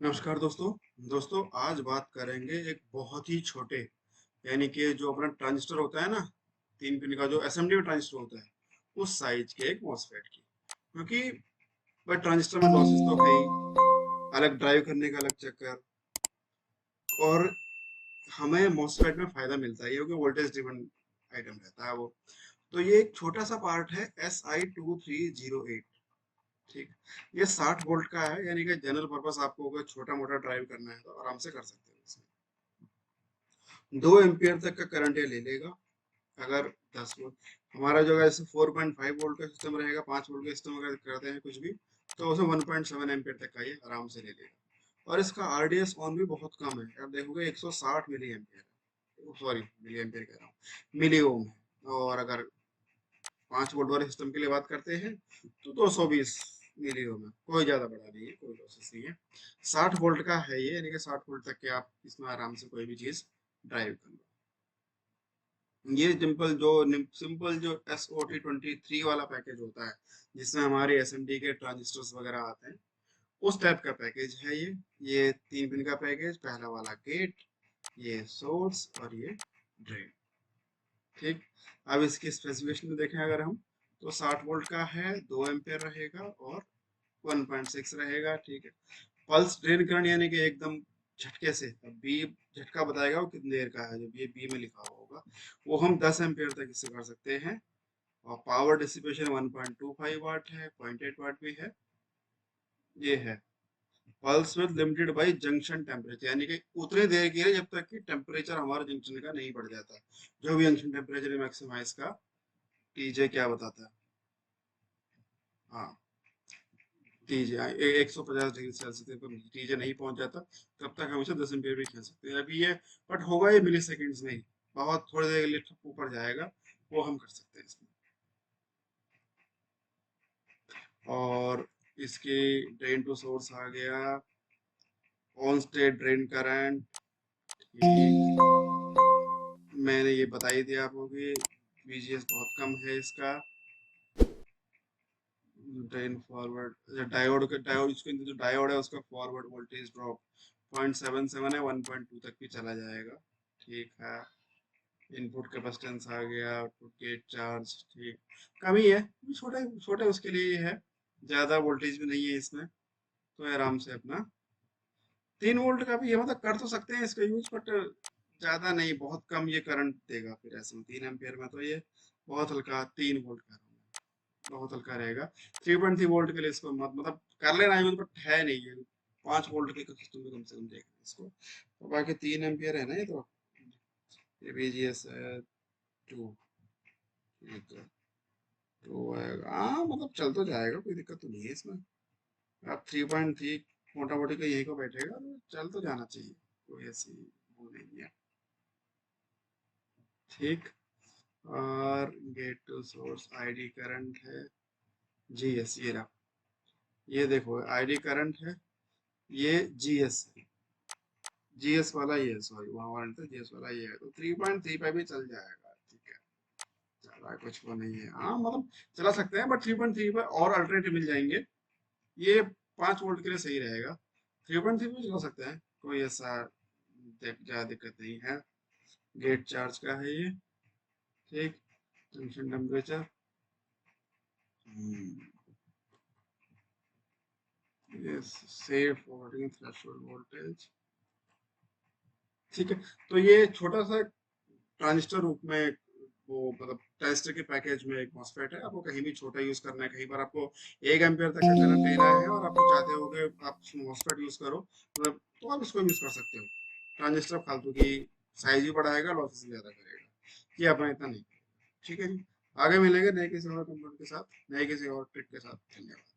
नमस्कार दोस्तों आज बात करेंगे एक बहुत ही छोटे यानी कि जो अपना ट्रांजिस्टर होता है ना, 3 पिन का जो असेंबली में ट्रांजिस्टर होता है उस साइज के एक मॉसफेट की। क्योंकि भाई ट्रांजिस्टर में लॉसेस तो है ही, अलग ड्राइव करने का अलग चक्कर, और हमें मॉसफेट में फायदा मिलता है क्योंकि वोल्टेज ड्रिवन आइटम रहता है वो। तो ये एक छोटा सा पार्ट है SI2308। ठीक, ये 60 वोल्ट का है, यानी कि जनरल पर्पस आपको अगर छोटा मोटा ड्राइव करना है तो आराम से कर सकते हैं इसमें। 2 एम्पियर तक का करंट ये ले लेगा। अगर 10 वोल्ट हमारा जो है, जैसे 4.5 वोल्ट का सिस्टम रहेगा, 5 वोल्ट का सिस्टम अगर करते हैं कुछ भी, तो उसमें 1.7 एम्पियर तक का ये आराम से ले लेगा। और इसका RDS ऑन भी बहुत कम है, आप देखोगे 160 मिली एम्पियर है, सॉरी मिली एम्पियर कह रहा हूँ, मिली ओम है। और अगर 5 वोल्ट वाले सिस्टम के लिए बात करते हैं तो 220 मिली ओम है, कोई ज्यादा बड़ा नहीं है, कोई लॉसेस नहीं है। 60 वोल्ट का है ये, यानी कि 60 वोल्ट तक के आप इसमें आराम से कोई भी चीज ड्राइव कर लो। ये सिंपल जो SOT23 वाला पैकेज होता है, जिसमें हमारे SMD के ट्रांजिस्टर्स वगैरह आते हैं, उस टाइप का पैकेज है ये 3 पिन का पैकेज, पहला वाला गेट, ये सोर्स और ये ड्रेन। ठीक, अब इसकी स्पेसिफिकेशन में देखें अगर हम, तो 60 वोल्ट का है, 2 एम्पियर रहेगा और 1.6 रहेगा। ठीक है, पल्स ड्रेन करंट यानी कि एकदम झटके से, अब बी झटका बताएगा वो कितनी देर का है, जब ये बी में लिखा हुआ होगा, वो हम 10 एम्पियर तक इससे कर सकते हैं। और पावर डिसिपेशन 1.25 वाट है, 0.8 वाट भी है। ये है pulse with limited by junction temperature, यानी कि उतने देर के लिए जब तक कि टेम्परेचर हमारा जंक्शन का नहीं बढ़ जाता। जो भी जंक्शन टेम्परेचर मैक्सिमाइज का टीजे क्या बताता है, हाँ टीजे 150 डिग्री सेल्सियस पर टीजे नहीं पहुंच जाता, तब तक हम इसे 10 एम्पीयर भी खेल सकते हैं। अभी ये बट होगा ये मिली सेकेंड्स में ही, बहुत थोड़ी देर के लिए ऊपर जाएगा, वो हम कर सकते हैं इसमें। और इसकी ड्रेन टू सोर्स आ गया, ऑन स्टेट ड्रेन करंट। मैंने ये बता ही दिया आपको कि VGS बहुत कम है इसका। ड्रेन फॉरवर्ड डायोड इसके अंदर जो डायोड है उसका फॉरवर्ड वोल्टेज ड्रॉप 0.77 है, 1.2 तक भी चला जाएगा। ठीक है, इनपुट कैपेसिटेंस आ गया, आउटपुट गेट चार्ज। ठीक, कम ही है, छोटे छोटे उसके लिए ये है, ज्यादा वोल्टेज भी नहीं है इसमें, तो आराम से अपना 3 वोल्ट का भी ये मतलब कर तो सकते हैं इसका यूज, बट ज्यादा नहीं, बहुत कम ये करंट देगा। फिर ऐसे में 3 एम्पियर में तो ये बहुत हल्का 3 वोल्ट का बहुत हल्का रहेगा। 3.3 वोल्ट के लिए इसको मत मतलब कर लेना यूज, बट है नहीं ये 5 वोल्ट के सिस्टम में कम से कम देख इसको। तो बाकी 3 एम्पियर है ना ये, तो ये VGS है 2, तो हाँ मतलब चल तो जाएगा, कोई दिक्कत तो नहीं है इसमें। आप 3.3 मोटा मोटी का यही को बैठेगा तो चल तो जाना चाहिए, कोई ऐसी वो नहीं है। ठीक, और get to source ID current है, GS ये रहा, ये देखो ID करंट है, ये GS है, GS वाला ये है, सॉरी वहाँ वाला था, GS वाला ये है, तो 3.3 पे भी चल जाएगा। ठीक है, ज़्यादा कुछ वो नहीं है, हाँ मतलब चला सकते हैं, बट 3.3 पे और अल्टरनेटिव मिल जाएंगे। ये 5 वोल्ट के लिए सही रहेगा, 3.3 पे चला सकते हैं, कोई ऐसा ज़्यादा दिक्कत नहीं है। गेट चार्ज का है ये। ठीक, जंक्शन टेम्परेचर, ये सेफ फॉरवर्डिंग थ्रेशोल्ड वोल्टेज। ठीक है, तो ये छोटा सा ट्रांजिस्टर रूप में, वो मतलब ट्रांजिस्टर के पैकेज में एक मॉसफेट है। आपको कहीं भी छोटा यूज करना है, कहीं पर आपको 1 एम्पियर तक का करंट लेना है और आपको चाहते हो कि आप मॉसफेट यूज करो, मतलब तो आप इसको यूज कर सकते हो। ट्रांजिस्टर फालतू की साइज भी बढ़ाएगा, लॉसेस भी ज्यादा करेगा, ये अपना इतना नहीं। ठीक है जी, आगे मिलेंगे नए किसी और कंपोनेंट के साथ, नए किसी और ट्रिक के साथ। धन्यवाद।